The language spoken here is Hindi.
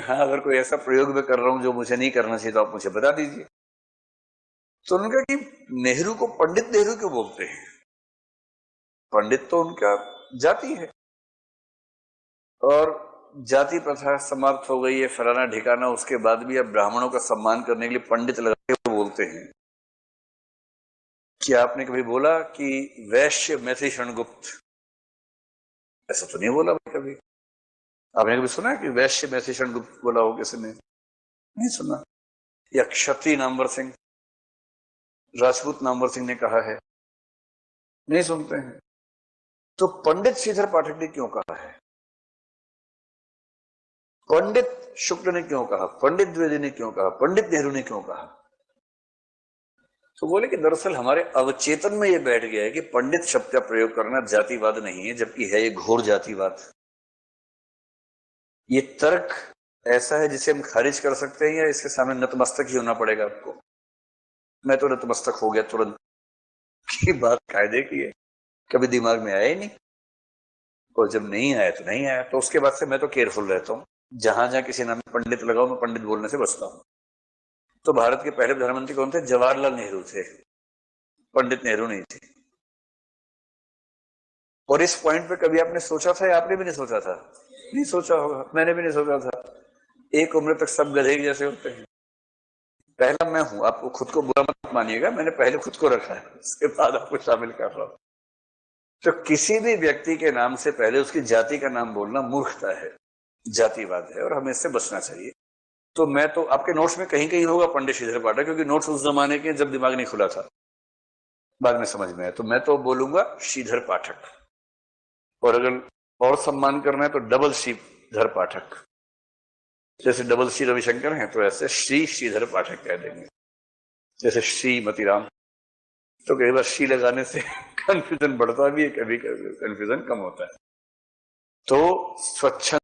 यहाँ अगर कोई ऐसा प्रयोग मैं कर रहा हूं जो मुझे नहीं करना चाहिए तो आप मुझे बता दीजिए। तो उन्होंने कहा कि नेहरू को पंडित नेहरू क्यों बोलते हैं? पंडित तो उनका जाति है और जाति प्रथा समाप्त हो गई है, फलाना ठिकाना, उसके बाद भी अब ब्राह्मणों का सम्मान करने के लिए पंडित लगा के बोलते हैं। क्या आपने कभी बोला कि वैश्य मैथिली शरणगुप्त? ऐसा तो नहीं बोला भाई कभी। आपने कभी सुना है कि वैश्य मैथिली शरणगुप्त बोला हो किसी ने? नहीं सुना। या क्षत्रिय नामवर सिंह, राजपूत नामवर सिंह ने कहा है? नहीं सुनते हैं। तो पंडित श्रीधर पाठक ने क्यों कहा है? पंडित शुक्ल ने क्यों कहा? पंडित द्विवेदी ने क्यों कहा? पंडित नेहरू ने क्यों कहा? तो बोले कि दरअसल हमारे अवचेतन में यह बैठ गया है कि पंडित शब्द का प्रयोग करना जातिवाद नहीं है, जबकि है ये घोर जातिवाद। ये तर्क ऐसा है जिसे हम खारिज कर सकते हैं या इसके सामने नतमस्तक ही होना पड़ेगा आपको। मैं तो नतमस्तक हो गया तुरंत की बात कायदे की है, कभी दिमाग में आया ही नहीं, और जब नहीं आया तो नहीं आया। तो उसके बाद से मैं तो केयरफुल रहता हूँ, जहां जहां किसी नाम में पंडित लगाओ मैं पंडित बोलने से बचता हूँ। तो भारत के पहले प्रधानमंत्री कौन थे? जवाहरलाल नेहरू थे, पंडित नेहरू नहीं थे। और इस पॉइंट पे कभी आपने सोचा था या आपने भी नहीं सोचा था? नहीं सोचा होगा, मैंने भी नहीं सोचा था। एक उम्र तक सब गधे जैसे होते हैं। पहला मैं हूं, आपको खुद को बुरा मत मानिएगा, मैंने पहले खुद को रखा है, उसके बाद आपको शामिल कर रहा हूं। तो किसी भी व्यक्ति के नाम से पहले उसकी जाति का नाम बोलना मूर्खता है, जातिवाद है, और हमें इससे बचना चाहिए। तो मैं तो आपके नोट्स में कहीं कहीं होगा पंडित श्रीधर पाठक, क्योंकि नोट्स उस जमाने के जब दिमाग नहीं खुला था, बाद में समझ में आया। तो मैं तो बोलूंगा श्रीधर पाठक, और अगर और सम्मान करना है तो डबल श्रीधर पाठक। जैसे डबल श्री रविशंकर हैं तो ऐसे श्री श्रीधर पाठक कह देंगे, जैसे श्रीमती राम। तो कई बार श्री लगाने से कंफ्यूजन बढ़ता भी है, कभी कंफ्यूजन कम होता है। तो स्वच्छ